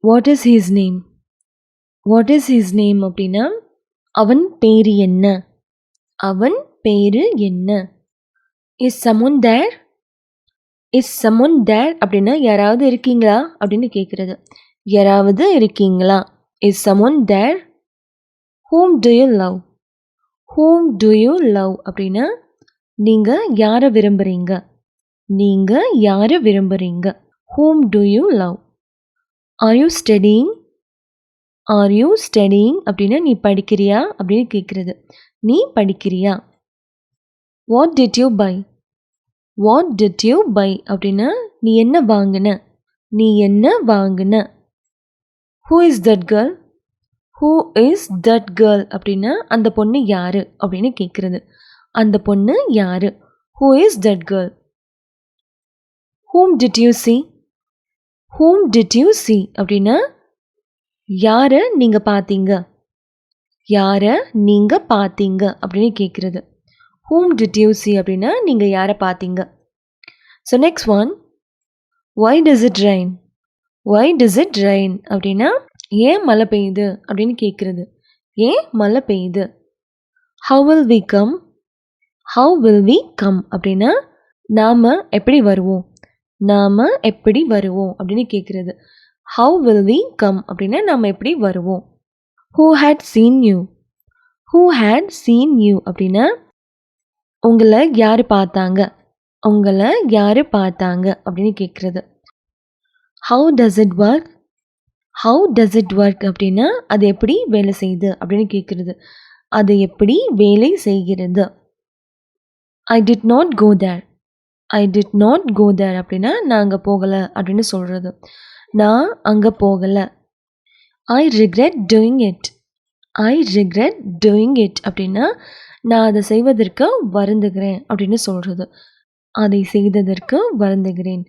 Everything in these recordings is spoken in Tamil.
What is his name? What is his name அப்படின்னா அவன் பேரு என்ன? அவன் பேரு என்ன? Is someone there? Is someone தேர் அப்படின்னா யாராவது இருக்கீங்களா அப்படின்னு கேட்குறது. யாராவது இருக்கீங்களா? Is someone there? Whom do you love? Whom do you love அப்படின்னா நீங்கள் யாரை விரும்புகிறீங்க? நீங்கள் யாரை விரும்புகிறீங்க? Whom do you love? Are you studying? Are you studying அப்படின்னா நீ படிக்கிறியா அப்படின்னு கேட்குறது. நீ படிக்கிறியா? What did you buy? What did you buy அப்படின்னா நீ என்ன வாங்கின? நீ என்ன வாங்கின? Who is that girl? Who is that girl அப்படின்னா அந்த பொண்ணு யாரு அப்படின்னு கேட்குறது. அந்த பொண்ணு யாரு? Who is that girl? Whom did you see? Whom did you see அப்படின்னா யாரை நீங்கள் பார்த்தீங்க? யாரை நீங்கள் பார்த்தீங்க அப்படின்னு கேட்குறது. ஹூம் டிட் யூ see அப்படின்னா நீங்கள் யாரை பார்த்தீங்க? So next one, why does it rain? why does it rain அப்படின்னா ஏன் மழை பெய்யுது அப்படின்னு கேட்குறது. ஏன் மழை பெய்யுது? how will we come? how will we come அப்படின்னா நாம் எப்படி வருவோம்? நாம் எப்படி வருவோம் அப்படின்னு கேட்குறது. how will we come அப்படின்னா நாம் எப்படி வருவோம்? who had seen you? who had seen you அப்படின்னா உங்களை யார் பார்த்தாங்க? உங்களை யார் பார்த்தாங்க அப்படின்னு கேட்குறது. how does it work? how does it work அப்படின்னா அது எப்படி வேலை செய்யுது அப்படின்னு கேட்குறது. அது எப்படி வேலை செய்கிறது? I did not go there. I did not go there அப்படின்னா நான் அங்கே போகலை அப்படின்னு சொல்கிறது. நான் அங்கே போகலை. I regret doing it. I regret doing it அப்படின்னா நான் அதை செய்வதற்கு வருந்துகிறேன் அப்படின்னு சொல்கிறது. அதை செய்ததற்கு வருந்துகிறேன்.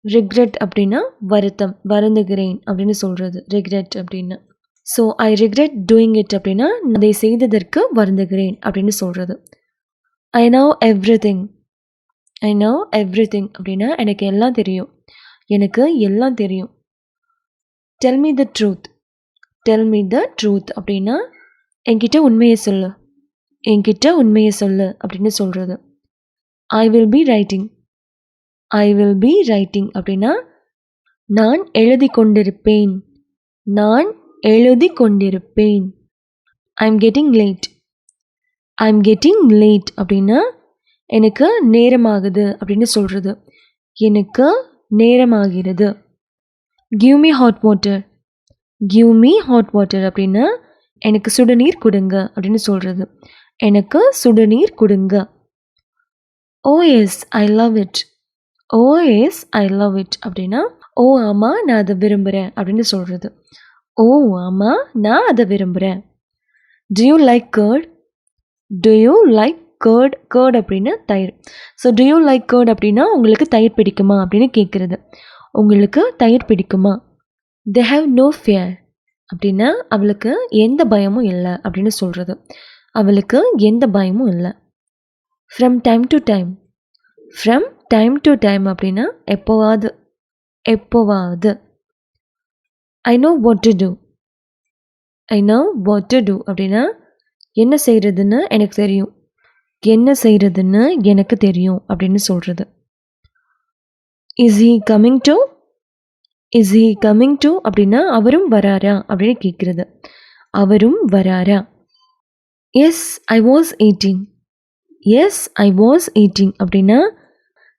regret அப்படின்னா வருத்தம், வருந்துகிறேன் அப்படின்னு சொல்கிறது regret அப்படின்னு. So I regret doing it அப்படின்னா அதை செய்ததற்கு வருந்துகிறேன் அப்படின்னு சொல்கிறது. I know everything. I know everything அப்படின்னா எனக்கு எல்லாம் தெரியும். எனக்கு எல்லாம் தெரியும். tell me the truth. tell me the truth அப்படின்னா என்கிட்ட உண்மையை சொல்லு. என்கிட்ட உண்மையை சொல்லு அப்படின்னு சொல்கிறது. I will be writing. I will be writing அப்படின்னா நான் எழுதி கொண்டிருப்பேன். நான் எழுதி கொண்டிருப்பேன். I'm getting late. I'm getting late அப்படின்னா எனக்கு நேரமாகுது அப்படின்னு சொல்கிறது. எனக்கு நேரமாகிறது. give me hot water. give me hot water அப்படின்னா எனக்கு சுடுநீர் கொடுங்க அப்படின்னு சொல்கிறது. எனக்கு சுடுநீர் கொடுங்க. oh yes, I love it. oh yes, I love it அப்படின்னா ஓ ஆமாம் நான் அதை விரும்புகிறேன் அப்படின்னு சொல்கிறது. ஓ ஆமாம் நான் அதை விரும்புகிறேன். do you like curd? do you like curd? curd அப்படின்னா தயிர். So do you like curd அப்படின்னா உங்களுக்கு தயிர் பிடிக்குமா அப்படின்னு கேட்குறது. உங்களுக்கு தயிர் பிடிக்குமா? they have no fear அப்படின்னா அவளுக்கு எந்த பயமும் இல்லை அப்படின்னு சொல்கிறது. அவளுக்கு எந்த பயமும் இல்லை. from time to time. from time to time அப்படின்னா எப்போவாது, எப்போவாது. I know what to do. I know what to do அப்படின்னா என்ன செய்கிறதுன்னு எனக்கு தெரியும். என்ன செய்கிறதுன்னு எனக்கு தெரியும் அப்படின்னு சொல்கிறது. is he coming to? is he coming to அப்படின்னா அவரும் வராரா அப்படின்னு கேட்குறது. அவரும் வராரா. yes, I was eating. yes, I was eating அப்படின்னா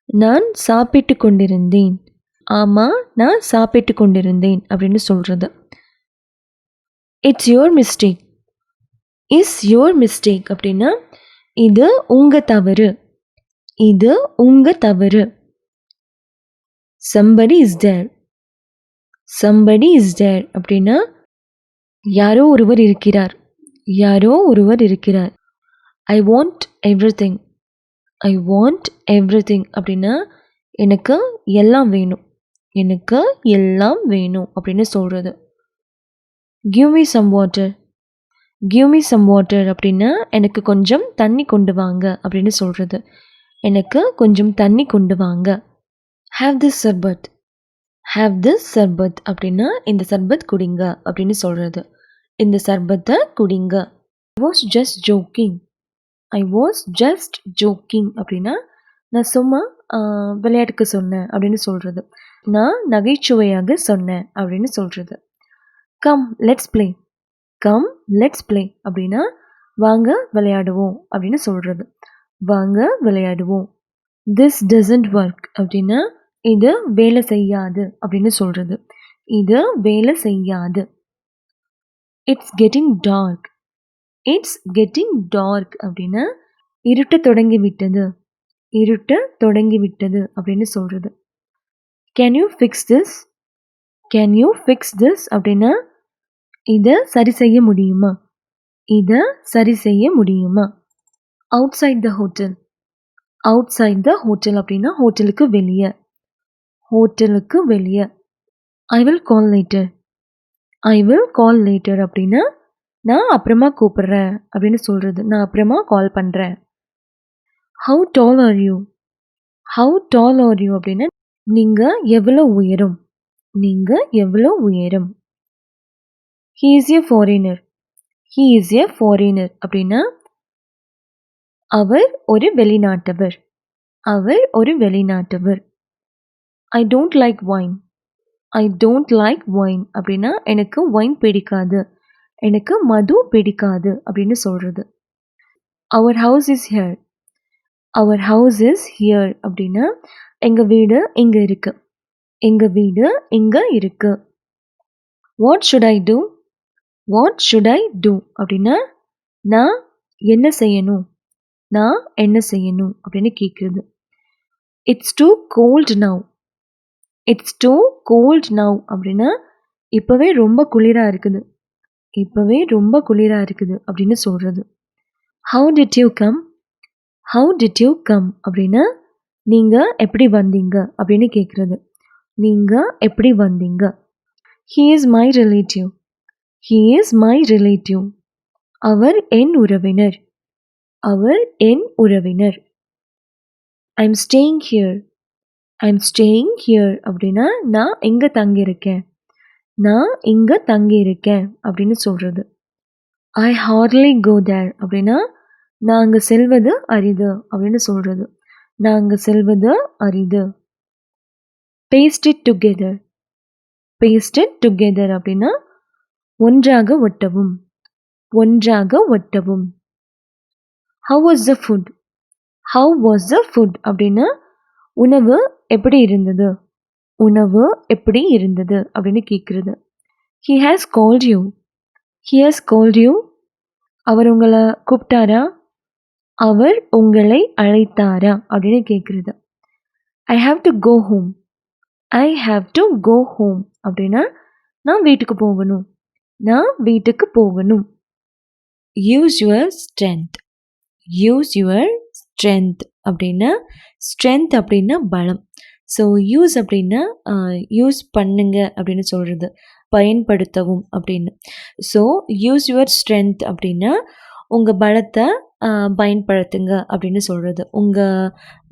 நான் சாப்பிட்டு கொண்டிருந்தேன். ஆமாம் நான் சாப்பிட்டு கொண்டிருந்தேன் அப்படின்னு சொல்கிறது. it's your mistake. is your mistake அப்படின்னா இது உங்கள் தவறு. இது உங்கள் தவறு. somebody is there. somebody is there அப்படின்னா யாரோ ஒருவர் இருக்கிறார். யாரோ ஒருவர் இருக்கிறார். I want everything. I want everything அப்படின்னா எனக்கு எல்லாம் வேணும். எனக்கு எல்லாம் வேணும் அப்படின்னு சொல்கிறது. give me some water. give me some water அப்படின்னா எனக்கு கொஞ்சம் தண்ணி கொண்டு வாங்க அப்படின்னு சொல்கிறது. எனக்கு கொஞ்சம் தண்ணி கொண்டு வாங்க. have this sharbat. have this சர்பத் அப்படின்னா இந்த சர்பத் குடிங்க அப்படின்னு சொல்கிறது. இந்த சர்பத்தை குடிங்க. I was just joking. I was just joking அப்படின்னா நான் சும்மா விளையாட்டுக்கு சொன்னேன் அப்படின்னு சொல்கிறது. நான் நகைச்சுவையாக சொன்னேன் அப்படின்னு சொல்கிறது. Come let's play. Come let's play அப்படின்னா வாங்க விளையாடுவோம் அப்படின்னு சொல்கிறது. வாங்க விளையாடுவோம். திஸ் டசன்ட் ஒர்க் அப்படின்னா இது வேலை செய்யாது அப்படின்னு சொல்கிறது. இது வேலை செய்யாது. It's getting dark. It's getting dark அப்படின்னா இருட்ட தொடங்கி விட்டது. இருட்ட தொடங்கி விட்டது அப்படின்னு சொல்கிறது. Can you fix this? Can you fix this அப்படின்னா இதை சரி செய்ய முடியுமா? இதை சரி செய்ய முடியுமா? Outside the hotel. Outside the hotel அப்படின்னா ஹோட்டலுக்கு வெளியே. ஹோட்டலுக்கு வெளியே. I will call later. I will call later அப்படின்னா நான் அப்புறமா கூப்பிடுறேன் அப்படின்னு சொல்கிறது. நான் அப்புறமா கால் பண்ணுறேன். How tall are you? How tall are you அப்படின்னா நீங்கள் எவ்வளோ உயரம்? நீங்கள் எவ்வளோ உயரம்? He is a foreigner. He is a foreigner அப்படின்னா அவர் ஒரு வெளிநாட்டவர். அவர் ஒரு வெளிநாட்டவர். I don't like wine. I don't like wine அப்படின்னா எனக்கு வைன் பிடிக்காது. எனக்கு மது பிடிக்காது அப்படின்னு சொல்கிறது. அவர் ஹவுஸ் இஸ் ஹியர். அவர் ஹவுஸ் இஸ் ஹியர் அப்படின்னா எங்கள் வீடு இங்கே இருக்கு. எங்கள் வீடு இங்கே இருக்கு. What should I do? What should I do அப்படின்னா நான் என்ன செய்யணும்? நான் என்ன செய்யணும் அப்படின்னு கேட்குறது. It's too cold now. It's too cold now அப்படின்னா இப்போவே ரொம்ப குளிராக இருக்குது. இப்போவே ரொம்ப குளிராக இருக்குது அப்படின்னு சொல்கிறது. How did you come? How did you come அப்படின்னா நீங்கள் எப்படி வந்தீங்க அப்படின்னு கேட்குறது. நீங்கள் எப்படி வந்தீங்க? He is my relative. He is my relative. அவர் என் உறவினர். அவர் என் உறவினர். I am staying here. I am staying here அப்படின்னா நான் இங்கே தங்கியிருக்கேன். நான் இங்கே தங்கியிருக்கேன் அப்படின்னு சொல்கிறது. ஐ ஹார்ட்லி கோ தேர் அப்படின்னா நாங்கள் செல்வது அரிது அப்படின்னு சொல்கிறது. நாங்கள் செல்வது அரிது. Paste it together. Paste it together அப்படின்னா ஒன்றாக ஒட்டவும். ஒன்றாக ஒட்டவும். How was the food? How was the food அப்படின்னா உணவு எப்படி இருந்தது? உணவு எப்படி இருந்தது அப்படின்னு கேட்குறது. He has called you. He has called you. அவர் உங்களை கூப்பிட்டாரா? அவர் உங்களை அழைத்தாரா அப்படின்னு கேட்குறது. I have to go home. I have to go home அப்படின்னா நான் வீட்டுக்கு போகணும். நான் வீட்டுக்கு போகணும். Use your strength. Use your strength அப்படின்னா ஸ்ட்ரென்த் அப்படின்னா பலம். ஸோ யூஸ் அப்படின்னா யூஸ் பண்ணுங்க அப்படின்னு சொல்கிறது. பயன்படுத்தவும் அப்படின்னு. ஸோ யூஸ் யுவர் ஸ்ட்ரென்த் அப்படின்னா உங்கள் பலத்தை பயன்படுத்துங்க அப்படின்னு சொல்கிறது. உங்கள்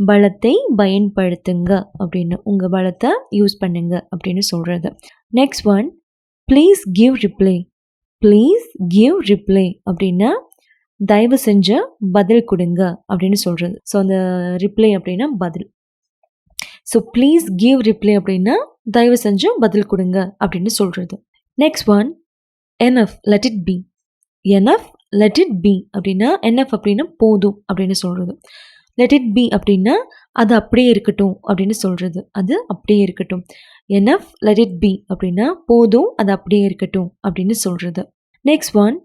பலத்தை பயன்படுத்துங்க அப்படின்னு. உங்கள் பலத்தை யூஸ் பண்ணுங்க அப்படின்னு சொல்கிறது. Next one, please give reply. Please give reply அப்படின்னா தயவு செஞ்ச பதில் கொடுங்க அப்படின்னு சொல்கிறது. ஸோ அந்த ரிப்ளை அப்படின்னா பதில். ஸோ ப்ளீஸ் கிவ் ரிப்ளை அப்படின்னா தயவு செஞ்சு பதில் கொடுங்க அப்படின்னு சொல்கிறது. Next one, enough let it be. Enough let it be அப்படின்னா எனஃப் அப்படின்னா போதும் அப்படின்னு சொல்கிறது. லெட் இட் பி அப்படின்னா அது அப்படியே இருக்கட்டும் அப்படின்னு சொல்கிறது. அது அப்படியே இருக்கட்டும். எனஃப் லெட் இட் பி அப்படின்னா போதும் அது அப்படியே இருக்கட்டும் அப்படின்னு சொல்கிறது. Next one,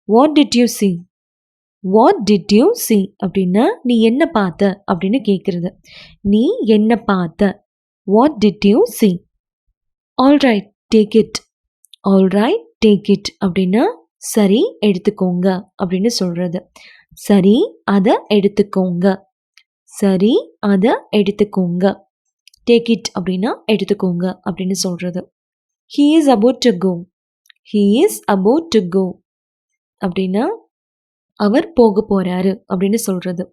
what did you see? What did you see அப்படின்னா நீ என்ன பார்த்த அப்படின்னு கேட்குறது. நீ என்ன பார்த்த? What did you see? Alright take it. Alright take it அப்படின்னா சரி எடுத்துக்கோங்க அப்படின்னு சொல்கிறது. சரி அதை எடுத்துக்கோங்க. சரி அதை எடுத்துக்கோங்க. டேக் இட் அப்படின்னா எடுத்துக்கோங்க அப்படின்னு சொல்கிறது. He is about to go. He is about to go அப்படின்னா அவர் போக போறாரு அப்படின்னு சொல்கிறது.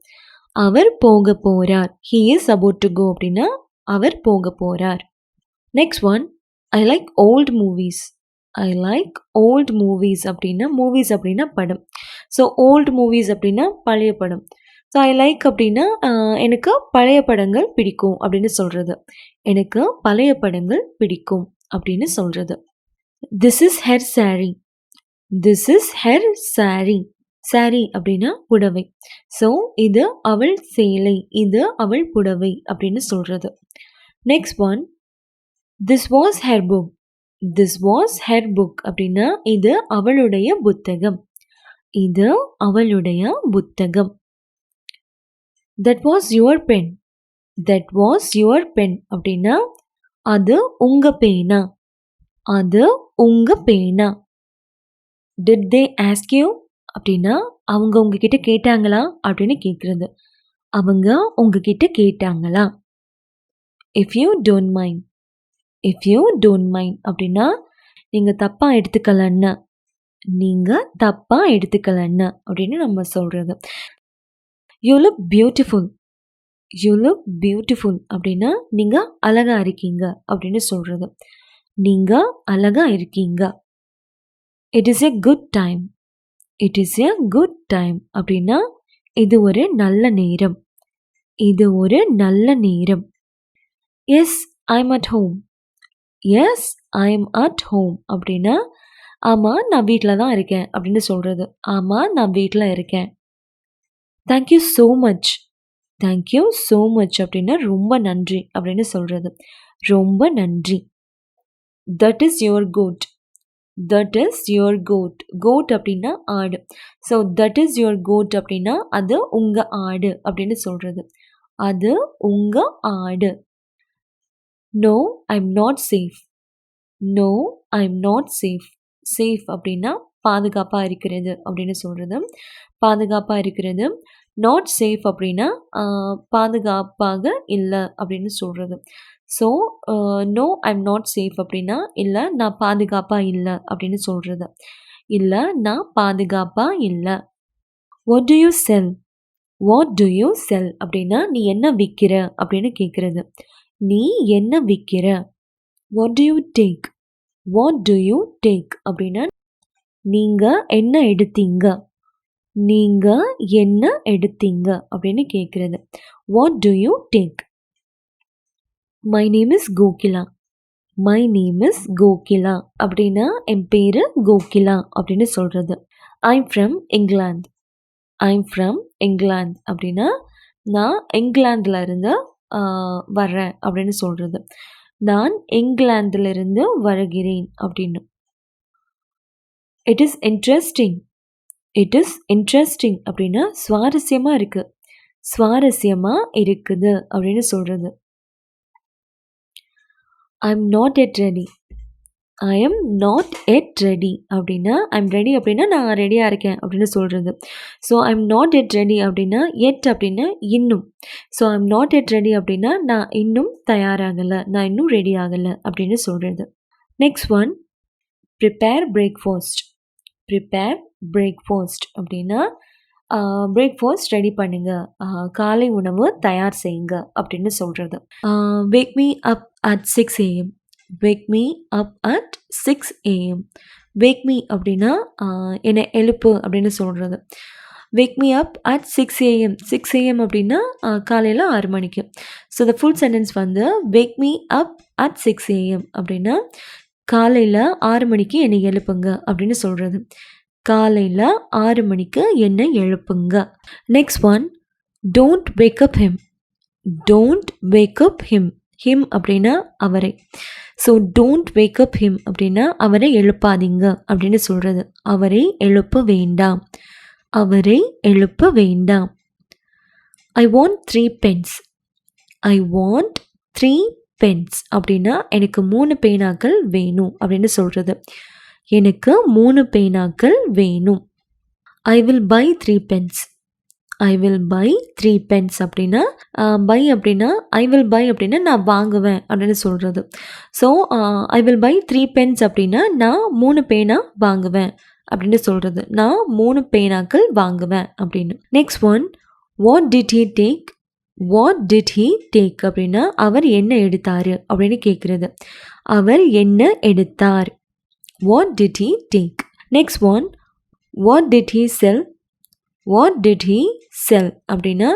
அவர் போக போறார். He is about to go அப்படின்னா அவர் போக போறார். Next one, I like old movies. I like old movies அப்படின்னா, மூவிஸ் அப்படின்னா படம். ஸோ ஓல்ட் மூவிஸ் அப்படின்னா பழைய படம். ஸோ ஐ லைக் அப்படின்னா எனக்கு பழைய படங்கள் பிடிக்கும் அப்படின்னு சொல்கிறது. எனக்கு பழைய படங்கள் பிடிக்கும் அப்படின்னு சொல்கிறது. This is her sorry. This is her sorry. Sorry அப்படின்னா புடவை. ஸோ இது அவள் சேலை, இது அவள் புடவை அப்படின்னு சொல்கிறது. Next one, this was her book. This was her book அப்படின்னா இது அவளுடைய புத்தகம். இது அவளுடைய புத்தகம். That was your pen. That was your pen அப்படின்னா அது உங்க பேனா. அது உங்க பேனா. டிட் தே ஆஸ்க் யூ அப்படின்னா அவங்க உங்ககிட்ட கேட்டாங்களா அப்படின்னு கேட்குறது. அவங்க உங்ககிட்ட கேட்டாங்களா. If you don't mind. If you don't mind அப்படின்னா நீங்கள் தப்பாக எடுத்துக்கலன்னு. நீங்கள் தப்பாக எடுத்துக்கலன்னு அப்படின்னு நம்ம சொல்கிறது. You look beautiful. You look beautiful அப்படின்னா நீங்கள் அழகாக இருக்கீங்க அப்படின்னு சொல்கிறது. நீங்கள் அழகாக இருக்கீங்க. It is a good time. It is a good time அப்படின்னா இது ஒரு நல்ல நேரம். இது ஒரு நல்ல நேரம். Yes I am at home. Yes I am at home அப்படின்னா ஆமாம் நான் வீட்டில் தான் இருக்கேன் அப்படின்னு சொல்கிறது. ஆமாம் நான் வீட்டில் இருக்கேன். Thank you so much. Thank you so much அப்படின்னா ரொம்ப நன்றி அப்படின்னு சொல்கிறது. ரொம்ப நன்றி. That is your goat. That is your goat. Goat அப்படின்னா ஆடு. So that is your goat அப்படின்னா அது உங்கள் ஆடு அப்படின்னு சொல்கிறது. அது உங்கள் ஆடு. No I am not safe. No I am not safe. Safe அப்படின்னா பாதுகாப்பாக இருக்கிறது அப்படின்னு சொல்கிறது. பாதுகாப்பாக இருக்கிறது. நாட் சேஃப் அப்படின்னா பாதுகாப்பாக இல்லை அப்படின்னு சொல்கிறது. So no I am not safe அப்படின்னா இல்லை நான் பாதுகாப்பாக இல்லை அப்படின்னு சொல்கிறது. இல்லை நான் பாதுகாப்பாக இல்லை. What do you sell. What do you sell அப்படின்னா நீ என்ன விற்கிற அப்படின்னு கேட்குறது. நீ என்ன விற்கிற. What do you take. What do you take அப்படின்னா நீங்கள் என்ன எடுத்தீங்க. நீங்கள் என்ன எடுத்தீங்க அப்படின்னு கேட்குறது. What do you take. My name is Kokila. My name is Kokila அப்படின்னா என் பேர் கோகிலா அப்படின்னு சொல்கிறது. I'm from England. I'm from England அப்படின்னா நான் இங்கிலாந்தில் இருந்து வர்றேன் அப்படின்னு சொல்கிறது. நான் இங்கிலாந்திலிருந்து வருகிறேன் அப்படின்னு. It is interesting. It is interesting அப்படின்னா சுவாரஸ்யமாக இருக்குது. சுவாரஸ்யமாக இருக்குது அப்படின்னு சொல்கிறது. ஐ am not yet ready. I am not yet ready அப்படின்னா ஐ எம் ரெடி அப்படின்னா நான் ரெடியாக இருக்கேன் அப்படின்னு சொல்கிறது. So I am not yet ready அப்படின்னா எட் அப்படின்னா இன்னும். So I am not yet ready அப்படின்னா நான் இன்னும் தயாராகலை, நான் இன்னும் ரெடி ஆகலை அப்படின்னு சொல்கிறது. Next one, prepare breakfast. Prepare breakfast அப்படின்னா பிரேக்ஃபாஸ்ட் ரெடி பண்ணுங்க, காலை உணவு தயார் செய்யுங்க அப்படின்னு சொல்கிறது. Wake me up at 6 AM. Wake me up at 6 AM. Wake me அப்படின்னா என்னை எழுப்பு அப்படின்னு சொல்கிறது. Wake me up at 6 AM. 6 AM அப்படின்னா காலையில் 6 மணிக்கு. ஸோ த ஃபுல் சென்டென்ஸ் வந்து wake me up at 6 AM அப்படின்னா காலையில் 6 மணிக்கு என்னை எழுப்புங்க அப்படின்னு சொல்கிறது. காலையில் 6 மணிக்கு என்னை எழுப்புங்க. Next one, don't wake up him. Don't wake up him. Him அப்படின்னா அவரை. So don't wake up him அப்படின்னா அவரை எழுப்பாதீங்க அப்படின்னு சொல்கிறது. அவரை எழுப்ப வேண்டாம். அவரை எழுப்ப வேண்டாம். I want 3 pens. I want 3 pens அப்படின்னா எனக்கு 3 பேனாக்கள் வேணும் அப்படின்னு சொல்கிறது. எனக்கு 3 பேனாக்கள் வேணும். I will buy 3 pens. I will buy 3 pens அப்படின்னா பை அப்படின்னா ஐ வில் பை அப்படின்னா நான் வாங்குவேன் அப்படின்னு சொல்கிறது. So I will buy 3 pens அப்படின்னா நான் 3 பேனா வாங்குவேன் அப்படின்னு சொல்கிறது. நான் 3 பேனாக்கள் வாங்குவேன் அப்படின்னு. Next one, what did he take. What did he take அப்படின்னா அவர் என்ன எடுத்தார் அப்படின்னு கேட்குறது. அவர் என்ன எடுத்தார். What did he take. Next one, what did he sell. What did he sell அப்படின்னா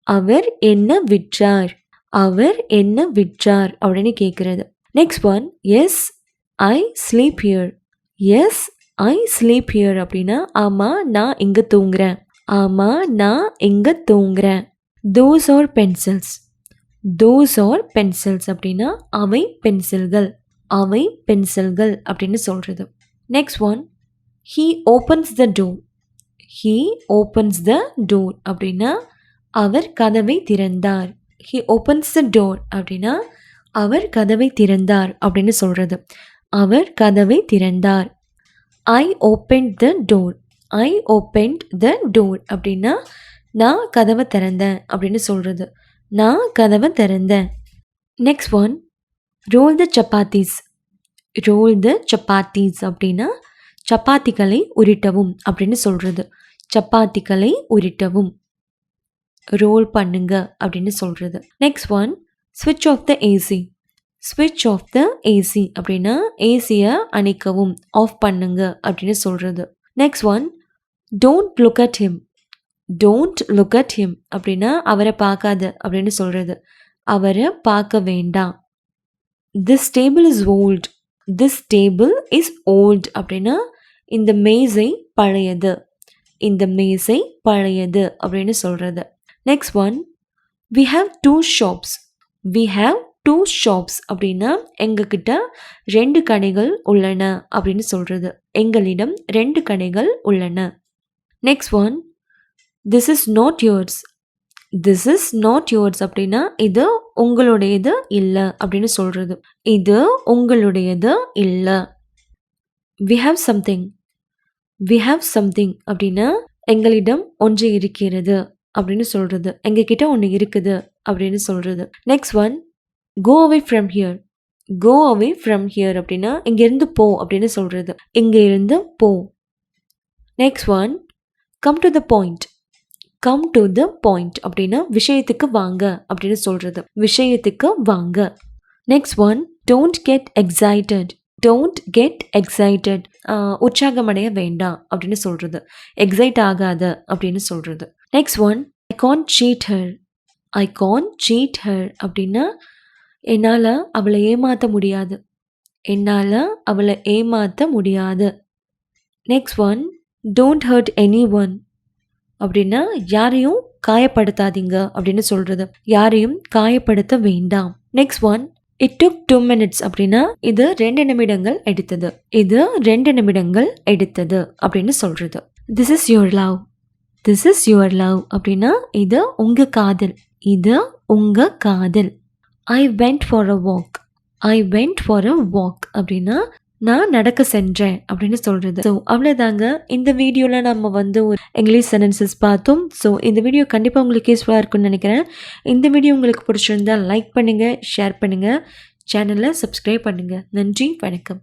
அவர் என்ன விற்றார். அவர் என்ன விற்றார் அப்படின்னு கேட்குறது. Next one, yes I sleep here. Yes I sleep here அப்படின்னா ஆமாம் நான் இங்கே தூங்குறேன். ஆமாம் நான் இங்கே தூங்குறேன். Those are pencils. Those are pencils அப்படின்னா அவை பென்சில்கள். அவை பென்சில்கள் அப்படின்னு சொல்கிறது. Next one, he opens the door. He opens the door அப்படின்னா அவர் கதவை திறந்தார். ஹீ ஓப்பன்ஸ் த டோர் அப்படின்னா அவர் கதவை திறந்தார் அப்படின்னு சொல்கிறது. அவர் கதவை திறந்தார். I opened the door. I opened the door அப்படின்னா நான் கதவை திறந்தேன் அப்படின்னு சொல்கிறது. நான் கதவை திறந்தேன். Next one, roll the chapatis. Roll the chapatis அப்படின்னா சப்பாத்திகளை உருட்டவும் அப்படின்னு சொல்கிறது. சப்பாத்திகளை உருட்டவும், ரோல் பண்ணுங்க அப்படின்னு சொல்கிறது. நெக்ஸ்ட் ஒன், ஸ்விட்ச் ஆஃப் த ஏசி. ஸ்விட்ச் ஆஃப் த ஏசி அப்படின்னா ஏசியை அணைக்கவும், ஆஃப் பண்ணுங்க அப்படின்னு சொல்கிறது. Next one, don't look at him. Don't look at him அப்படின்னா அவரை பார்க்காத அப்படின்னு சொல்கிறது. அவரை பார்க்க வேண்டாம். This table is old. This table is old அப்படின்னா இந்த மேசை பழையது. இந்த மேசை பழையது அப்படின்னு சொல்கிறது. Next one, we have 2 shops. We have 2 shops அப்படின்னா எங்ககிட்ட 2 கடைகள் உள்ளன அப்படின்னு சொல்கிறது. எங்களிடம் 2 கடைகள் உள்ளன. Next one, this is not yours. This is not yours அப்படின்னா இது உங்களுடையது இல்லை அப்படின்னு சொல்கிறது. இது உங்களுடையது இல்லை. We have something. We have something அப்படின்னா எங்களிடம் ஒன்று இருக்கிறது அப்படின்னு சொல்கிறது. எங்ககிட்ட ஒன்று இருக்குது அப்படின்னு சொல்கிறது. Next one, go away from here. Go away from here அப்படின்னா இங்கேருந்து போ அப்படின்னு சொல்கிறது. இங்கே இருந்து போ. Next one, come to the point. Come to the point அப்படின்னா விஷயத்துக்கு வாங்க அப்படின்னு சொல்கிறது. விஷயத்துக்கு வாங்க. Next one, don't get excited. Don't get excited உற்சாகமடைய வேண்டாம் அப்படின்னு சொல்கிறது. எக்ஸைட் ஆகாத அப்படின்னு சொல்கிறது. Next one, I can't cheat her. I can't cheat her அப்படின்னா என்னால் அவளை ஏமாற்ற முடியாது. என்னால் அவளை ஏமாற்ற முடியாது. Next one, don't hurt anyone அப்படின்னா யாரையும் காயப்படுத்தாதீங்க அப்படின்னு சொல்கிறது. யாரையும் காயப்படுத்த வேண்டாம். Next one, it took 2 minutes அப்படின்னா இது 2 நிமிடங்கள் எடுத்தது. இது 2 நிமிடங்கள் எடுத்தது அப்படின்னு சொல்கிறது. This is your love. This is your love அப்படின்னா இது உங்க காதல். இது உங்க காதல். I went for a walk. I went for a walk அப்படின்னா நான் நடக்க சென்றேன் அப்படின்னு சொல்கிறது. ஸோ அவ்வளோதாங்க. இந்த வீடியோவில் நம்ம ஒரு இங்கிலீஷ் சென்டென்சஸ் பார்த்தோம். ஸோ இந்த வீடியோ கண்டிப்பாக உங்களுக்கு யூஸ்ஃபுல்லாக இருக்கும்னு நினைக்கிறேன். இந்த வீடியோ உங்களுக்கு பிடிச்சிருந்தா லைக் பண்ணுங்கள், ஷேர் பண்ணுங்கள், சேனலை சப்ஸ்கிரைப் பண்ணுங்கள். நன்றி, வணக்கம்.